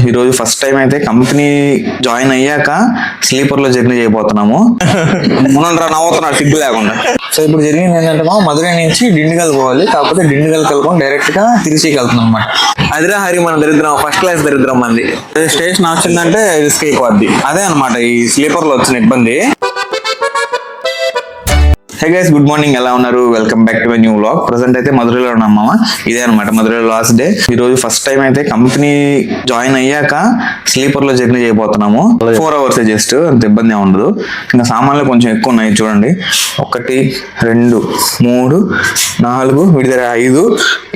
ఈరోజు first time అయితే company join అయ్యాక స్లీపర్ లో జర్నీ చేయబోతున్నాము. మనం నవ్వుతున్నాడు సిగ్గు లేకుండా. సో ఇప్పుడు జరిగింది ఏంటంటే మధురై నుంచి డిండిగల్ పోవాలి. కాకపోతే డిండిగల్ కలుపుకొని డైరెక్ట్ గా తిరుచికి వెళ్తున్నాం అనమాట. అదిరా హరి మన దరిద్రం, ఫస్ట్ క్లాస్ దరిద్రం మంది. స్టేషన్ వచ్చిందంటే రిస్క్ అయిపోద్ది. అదే అనమాట ఈ స్లీపర్ లో వచ్చిన ఇబ్బంది. హే గైస్, గుడ్ మార్నింగ్, ఎలా ఉన్నారు? Welcome back to my new vlog. Present అయితే మధురైలో ఉన్నామా. ఇదే అనమాట మధురైలో లాస్ట్ డే. ఈ రోజు ఫస్ట్ టైం అయితే కంపెనీ జాయిన్ అయ్యాక స్లీపర్ లో జర్నీ చేయబోతున్నాము. 4 hours జస్ట్, అంత ఇబ్బంది ఉండదు. ఇంకా సామాన్లు కొంచెం ఎక్కువ ఉన్నాయి చూడండి. 1, 2, 3, 4, వీడి దగ్గర 5,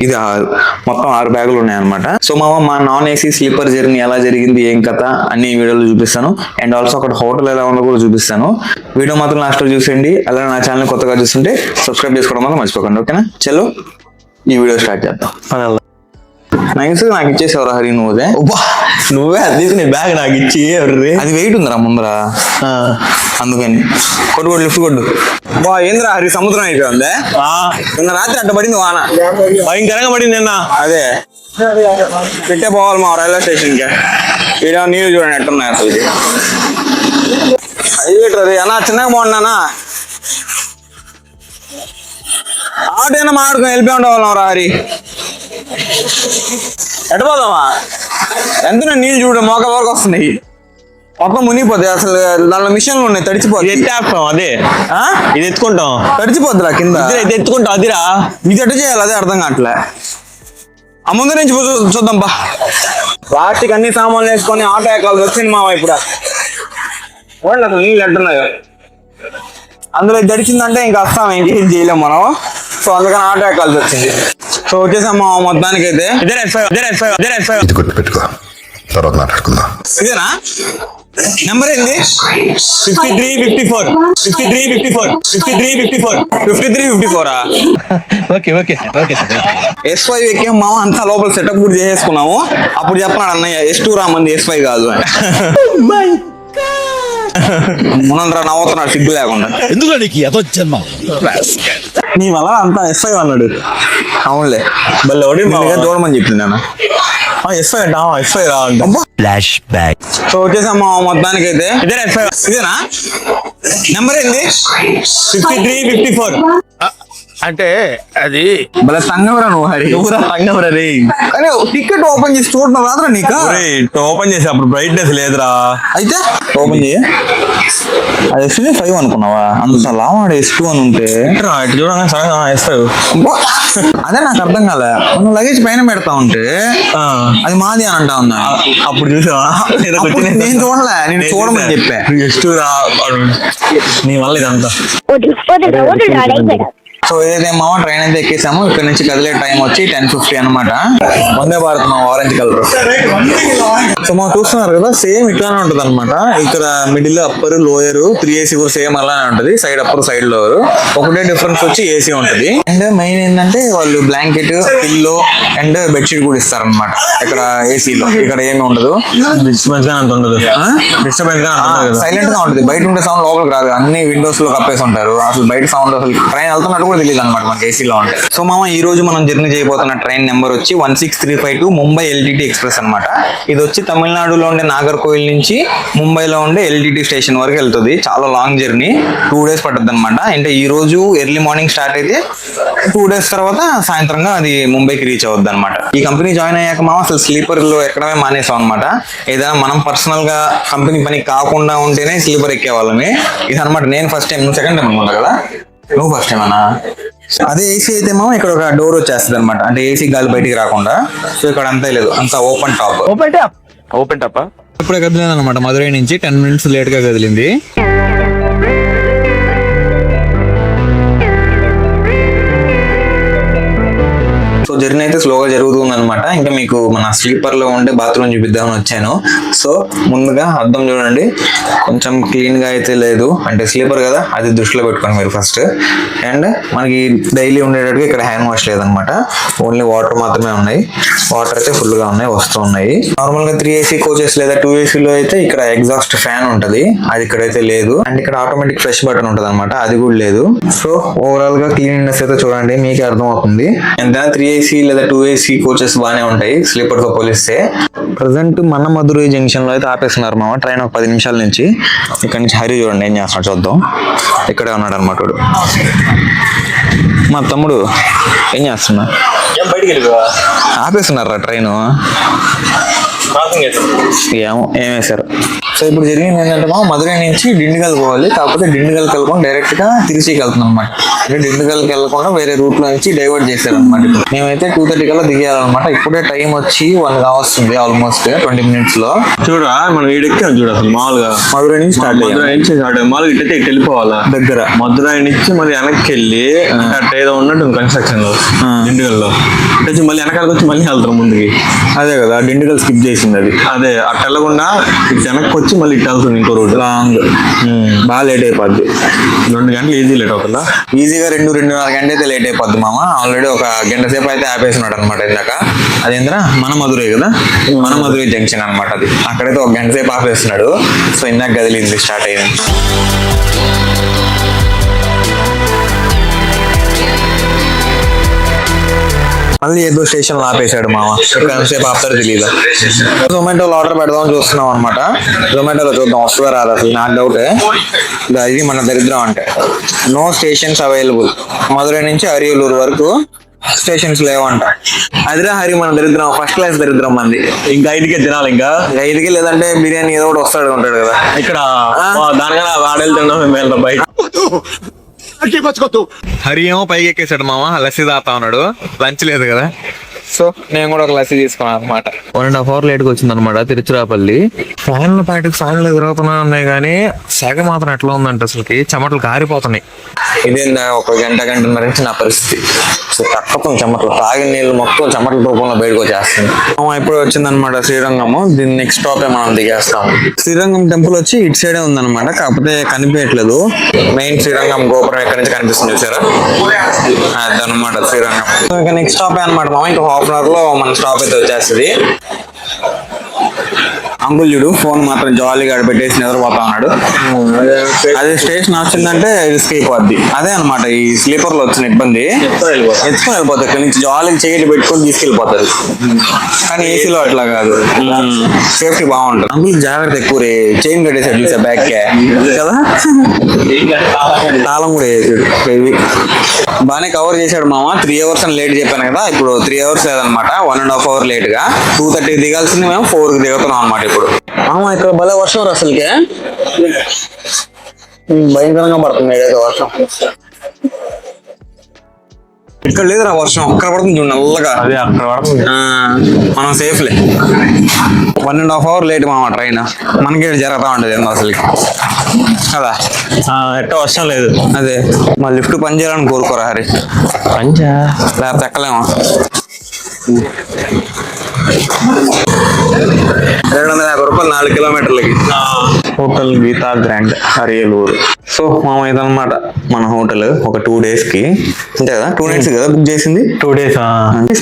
ఇది 6, మొత్తం 6 బ్యాగులు ఉన్నాయి అనమాట. సో మా నాన్ ఏసీ స్లీపర్ జర్నీ ఎలా జరిగింది, ఏం కథ అన్ని వీడియోలు చూపిస్తాను. అండ్ ఆల్సో అక్కడ హోటల్ ఎలా ఉందో కూడా చూపిస్తాను. వీడియో మాత్రం లాస్ట్ లో చూసేయండి. అలాగే నా ఛానల్ కొత్తగా చూస్తుంటే సబ్స్క్రైబ్ చేసుకోవడం మాత్రం మర్చిపోకండి, ఓకేనా? చలో ఈ వీడియో స్టార్ట్ చేద్దాం. నైస్, నాకు ఇచ్చేసేవరా హరి? నువ్వే అది నీ బ్యాగ్ నాకు ఇచ్చి. అది వెయిట్ ఉందిరా ముందరా, అందుకని కొట్టు లిఫ్ట్ కొట్టు. బా ఏంద్రా హరి, సముద్రం అయిపోయిందే. నిన్న రాత్రి అట్ట పడింది వాన, భయంకరంగా పడింది నిన్న. అదే పెట్టే పోవాలి మా రైల్వే స్టేషన్ కి. ఈడ నీళ్ళు చూడండి ఎట్టున్నాయి అసలు. అది అన్నా చిన్నగా బాగున్నానా? ఆటైనా మాడుకొని వెళ్ళిపోయి ఉండవాళ్ళం రా హరి. ఎట్టపోదామా? ఎంత నీళ్ళు చూడ మోక వరకు వస్తున్నాయి, మొత్తం మునిగిపోతాయి. అసలు దానిలో మిషన్లు ఉన్నాయి, తడిచిపోతాయి. ఎత్తేస్తాం అదే, ఇది ఎత్తుకుంటాం, తడిచిపోద్దిరా కింద. ఎత్తుకుంటాం అదిరా. ఇది ఎట్ట చేయాలి అదే అర్థం కావట్లే. ఆ ముందు నుంచి చూద్దాం బా. ప్లాస్టిక్ అన్ని సామాన్లు వేసుకొని ఆటో ఎక్కాల్సి వచ్చింది మామ. ఇప్పుడు అసలు నీళ్ళు ఎట్టున్నాయో, అందులో గడిచిందంటే ఇంకా వస్తాం, ఇంకేం చేయలేము మనం. సో అందుకని ఆటో ఎక్కాల్సి వచ్చింది. సో వచ్చేసాం మొత్తానికి అయితే. ఇది గుర్తుపెట్టుకో, తర్వాత మాట్లాడుకుందాం. ఇదేనా నెంబర్? ఏంది? 5354. 5354. S5 ఎక్కాం మామ, అంతా లోపల సెటప్ కూడా చేసేసుకున్నాము. అప్పుడు చెప్పన్నాడు అన్నయ్య S2 రామంది, S5 కాదు అని. మనం నవ్వుతున్నాడు సిగ్గు లేకుండా. నీ వల్ల అంతా S5 అన్నాడు. అవునులే, చూడమని చెప్పింది నేను. S5 అంట, S5 రా అంట. Flash back. సో వచ్చేసాము మొత్తానికి అయితే. ఇదేనా నెంబర్? ఏంది? 5354. అంటే అది భలే సంగవరా నువ్వు హరి. సంగవరా రే. కానీ టికెట్ ఓపెన్ చేసి చూడడం రాదురా నీకు? ఓపెన్ చేసి అప్పుడు బ్రైట్నెస్ లేదురా. అయితే ఓపెన్ చేయ, అది S5 అనుకున్నావా? అంత లావాడు S2 అని ఉంటే చూడండి. S5 అదే నాకు అర్థం కాలే. మనం లగేజ్ పైన పెడతా ఉంటే అది మాది అని అంటా ఉన్నా. అప్పుడు చూసావా? నేను చూడలే, నేను చూడమని చెప్పా. S2 రా నీ వల్ల ఇదంతా. సో ఏదేమో ట్రైన్ అయితే ఎక్కేసాము. ఇక్కడ నుంచి కదిలే టైం వచ్చి 10:50 అనమాట. వందే భారత్ మా ఆరెంజ్ కలర్. సో మనం చూస్తున్నారు కదా, సేమ్ ఇట్లానే ఉంటది అనమాట. ఇక్కడ మిడిల్ అప్పర్ లోయర్ 3 AC కూడా సేమ్ అలానే ఉంటది. సైడ్ అప్పర్ సైడ్ లోయర్ ఒకటే డిఫరెన్స్ వచ్చి ఏసీ ఉంటది. అండ్ మెయిన్ ఏంటంటే వాళ్ళు బ్లాంకెట్, పిల్లో అండ్ బెడ్షీట్ కూడా ఇస్తారనమాట ఇక్కడ ఏసీలో. ఇక్కడ ఏమి ఉండదు, డిస్టర్బెన్స్ గా అంత ఉండదు. డిస్టర్బెన్స్ గా సైలెంట్ గా ఉంటుంది. బయట ఉండే సౌండ్ లోపలికి రాదు, అన్ని విండోస్ లో కప్పేసి ఉంటారు. అసలు బయట సౌండ్ అసలు ట్రైన్ వెళ్తున్నట్టు కూడా తెలియదు అనమాట మనకి ఏసీలో ఉంటే. సో మామ ఈ రోజు మనం జర్నీ చేయబోతున్న ట్రైన్ నెంబర్ వచ్చి 16352 ముంబై LTT ఎక్స్ప్రెస్ అనమాట. ఇది వచ్చి తమిళనాడులో ఉండే నాగర్కోయిల్ నుంచి ముంబైలో ఉండే LTT స్టేషన్ వరకు వెళ్తుంది. చాలా లాంగ్ జర్నీ, 2 days పడుతుంది అనమాట. అంటే ఈ రోజు ఎర్లీ మార్నింగ్ స్టార్ట్ అయితే 2 days తర్వాత సాయంత్రంగా అది ముంబైకి రీచ్ అవుద్ది అనమాట. ఈ కంపెనీ జాయిన్ అయ్యాక మామ అసలు స్లీపర్ లో ఎక్కడమే మానేసాం అనమాట. ఏదైనా మనం పర్సనల్ గా కంపెనీ పని కాకుండా ఉంటేనే స్లీపర్ ఎక్కేవాళ్ళని. ఇది అనమాట. నేను ఫస్ట్ టైం, సెకండ్ టైం అనుకుంటా కదా. నువ్వు ఫస్ట్ టైం అన్నా? అదే ఏసీ అయితే మామ ఇక్కడ ఒక డోర్ వచ్చేస్తుంది అనమాట. అంటే ఏసీ గాలి బయటికి రాకుండా. సో ఇక్కడ అంతా లేదు, అంతా ఓపెన్ టాప్. ఇప్పుడే కదిలింది అనమాట. మధురై నుంచి 10 minutes లేట్ గా కదిలింది. సో జర్నీ అయితే స్లోగా జరుగుతుంది అనమాట. ఇంకా మీకు మన స్లీపర్ లో ఉండే బాత్రూమ్ చూపిద్దామని వచ్చాను. సో ముందుగా అద్దం చూడండి, కొంచెం క్లీన్ గా అయితే లేదు. అంటే స్లీపర్ కదా, అది దృష్టిలో పెట్టుకోండి మీరు ఫస్ట్. అండ్ మనకి డైలీ ఉండేటట్టుగా ఇక్కడ హ్యాండ్ వాష్ లేదనమాట. ఓన్లీ వాటర్ మాత్రమే ఉన్నాయి. వాటర్ అయితే ఫుల్ గా ఉన్నాయి, వస్తూ ఉన్నాయి. నార్మల్ గా 3 AC కోచెస్ లేదా 2 AC లో అయితే ఇక్కడ ఎగ్జాస్ట్ ఫ్యాన్ ఉంటది, అది ఇక్కడైతే లేదు. అండ్ ఇక్కడ ఆటోమేటిక్ ఫ్రెష్ బటన్ ఉంటది అనమాట, అది కూడా లేదు. సో ఓవరాల్ గా క్లీనినెస్ అయితే చూడండి, మీకే అర్థం అవుతుంది. ఎంత 3 AC ఏసీ లేదా 2 AC కోచెస్ బాగానే ఉంటాయి స్లీపర్ తో పోలిస్తే. ప్రజెంట్ మన మధురై జంక్షన్ లో అయితే ఆపేస్తున్నారు మామ ట్రైన్ ఒక 10 నిమిషాల నుంచి. ఇక్కడ నుంచి హరి చూడండి ఏం చేస్తున్నాడు చూద్దాం. ఇక్కడే ఉన్నాడు అనమాట వాడు. మా తమ్ముడు ఏం చేస్తున్నా? ఆపేస్తున్నారా ట్రైన్? ఏమో ఏం వేశారు. సో ఇప్పుడు జరిగింది ఏంటంటే మా మధురై నుంచి డిండిగల్ పోవాలి. కాకపోతే డిండిగల్కి వెళ్ళకుండా డైరెక్ట్ గా తిరుచికి వెళ్తున్నాం అనమాట. అంటే డిండిగల్కి వెళ్ళకుండా వేరే రూట్ లో నుంచి డైవర్ట్ చేశారు అనమాట. మేమైతే 2:30 కల్లా దిగేయాలన్నమాట. ఇప్పుడే టైం వచ్చి 1 కావస్తుంది ఆల్మోస్ట్ 20 minutes లో. చూడరా మనం ఈడెక్కాం చూడు అసలు మామూలుగా మధురై నుంచి స్టార్ట్ మధురై నుంచి మామూలుగా ఇట్టయితే ఇటు వెళ్ళిపోవాలా దగ్గర. మధురై నుంచి మళ్ళీ వెనక్కి వెళ్ళి అట్ట ఏదో ఉన్నట్టు కన్స్ట్రక్షన్ లో డిండిగల్లో వచ్చి మళ్ళీ వెనకాలకు వచ్చి మళ్ళీ వెళ్తాం ముందుకి. అదే కదా డిండిగల్ స్కిప్ చేసింది అది. అదే అట్ట వెళ్ళకుండా ఇటు వెనక్కి వచ్చి మళ్ళీ ఇటు వెళ్తుంది ఇంకో రోడ్ లాంగ్. బాగా లేట్ అయిపోద్ది. 2 గంటలు ఈజీ లేట్ అవుతుందా? ఈజీగా 2-2.5 గంటలు అయితే లేట్ అయిపోద్ది మామ. ఆల్రెడీ ఒక గంట సేపు అయితే ఆపేసినాడు అనమాట ఇందాక. అదేంద్రా మన మధురై కదా, మన మధురై జంక్షన్ అనమాట అది. అక్కడైతే ఒక గంట సేపు ఆపేస్తున్నాడు. సో ఇందాక గదిలింది స్టార్ట్ అయింది. మళ్ళీ ఏదో స్టేషన్ లో ఆపేశాడు మామ. ఎంతసేపు ఆపుతారో తెలియదు. జొమాటోలో ఆర్డర్ పెడదాం చూస్తున్నాం అనమాట. జొమాటోలో చూద్దాం వస్తుందా రాదు అసలు. నా డౌట్ ఇది మన దరిద్రం అంటే. No stations available. మధురై నుంచి అరియలూరు వరకు స్టేషన్స్ లేవంట. అదిరా హరి మన దరిద్రం, ఫస్ట్ క్లాస్ దరిద్రం మంది. ఇంకా 5కే తినాలి. ఇంకా 5కి లేదంటే బిర్యానీ ఏదో ఒకటి వస్తాడు ఉంటాడు కదా ఇక్కడ దానికన్నా వాడెళ్తున్నాం మేము వెళ్తాం బయట. హరి ఏమో పైకి ఎక్కేసాడు మామ. లస్సీ తాగుతా ఉన్నాడు. లంచ్ లేదు కదా. సో నేను కూడా ఒక లస్సీ తీసుకున్నాను అనమాట. 1.5 hour లేట్గా వచ్చింది అనమాట తిరుచిరాపల్లి. ఫ్యాన్ల ప్యాకెట్ ఫ్యాన్లు ఎదురవుతూనే ఉన్నాయి కానీ సెగ మాత్రం ఎట్లా ఉందంటే అసలుకి చెమటలు కారిపోతున్నాయి. ఇదేందా ఒక గంటన్నర నుంచి నా పరిస్థితి. సో తక్కువ చెమటలు, తాగిన నీళ్ళు మొత్తం చెమటల రూపంలో బయటకు వచ్చేస్తుంది. ఇప్పుడు వచ్చిందనమాట శ్రీరంగము. దీని నెక్స్ట్ స్టాప్ మనం దిగేస్తాము. శ్రీరంగం టెంపుల్ వచ్చి ఇటు సైడే ఉందన్నమాట. కాకపోతే కనిపించట్లేదు. మెయిన్ శ్రీరంగం గోపురం ఎక్కడి నుంచి కనిపిస్తుంది చూసారా, అదనమాట శ్రీరంగం. సో ఇక నెక్స్ట్ స్టాప్ అనమాట మామ. ఇంకా 1/2 hour లో మన స్టాప్ అయితే వచ్చేస్తుంది. అంబుల్యుడు ఫోన్ మాత్రం జాలీగా పెట్టేసి నిద్రపోతా ఉన్నాడు. అదే స్టేషన్ వచ్చిందంటే రిస్క్ అయిపోద్ది. అదే అనమాట ఈ స్లీపర్ లో వచ్చిన ఇబ్బంది. ఎత్తుకొని వెళ్ళిపోతారు. ఇక్కడ నుంచి జాలీగా చేయలు పెట్టుకొని తీసుకెళ్ళిపోతారు. కానీ ఏసీలో అట్లా కాదు, సేఫ్టీ బాగుంటుంది. అంబుల్ జాగ్రత్త ఎక్కువ రే. చైన్ కట్టేసాడు చూసా బ్యాగ్ కే కదా, తాళం కూడా వేసాడు. బాగానే కవర్ చేశాడు మామ. 3 hours అని లేట్ చెప్పాను కదా. ఇప్పుడు 3 hours లేదనమాట. 1.5 hour లేట్ గా 2:30 దిగాల్సింది మేము 4కి దిగుతున్నాం అనమాట. ఇప్పుడు ఇక్కడ భలే వర్షం అసలుకే భయంకరంగా పడుతుంది వర్షం. ఇక్కడ లేదురా వర్షం, అక్కడ పడుతుంది చూడు నల్లగా. అదే అక్కడ పడుతుంది. మనం సేఫ్లే. 1.5 hour లేట్ మామ ట్రైన్. మనకి జరుగుతా ఉండేది అసలు కదా. ఎట్ట వర్షం లేదు. అదే మా లిఫ్ట్ పని చేయాలని కోరుకోరా హరి. పంచా లేకపోతే ఎక్కలేమా. 250 రూపాయలు 4 కిలోమీటర్లకి. Hotel Geetha grand Ariyalur. So మామ ఇదనమాట మన హోటల్. ఒక 2 days కి అంతే కదా, 2 nights కదా బుక్ చేసింది. 2 days.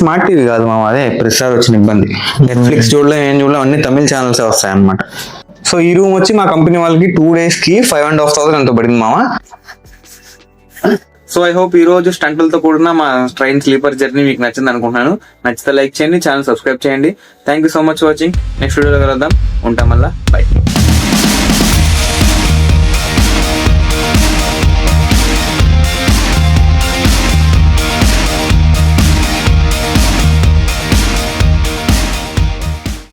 స్మార్ట్ టీవీ కాదు మామ, అదే ప్రతిసారి వచ్చిన ఇబ్బంది. నెట్ఫ్లిక్స్ చూడలేం, ఏం చూడలేం, అన్ని తమిళ ఛానల్స్ వస్తాయి అనమాట. సో ఈ రూమ్ వచ్చి మా కంపెనీ వాళ్ళకి 2 days కి 5,500 ఎంతో పడింది మామ. సో ఐ హోప్ ఈ రోజు స్టంట్లతో కూడిన మా ట్రైన్ స్లీపర్ జర్నీ మీకు నచ్చింది అనుకుంటున్నాను. నచ్చితే లైక్ చేయండి, ఛానల్ సబ్స్క్రైబ్ చేయండి. Thank you so much watching. Next వీడియోలో కలుద్దాం. ఉంటాం మళ్ళా. బై.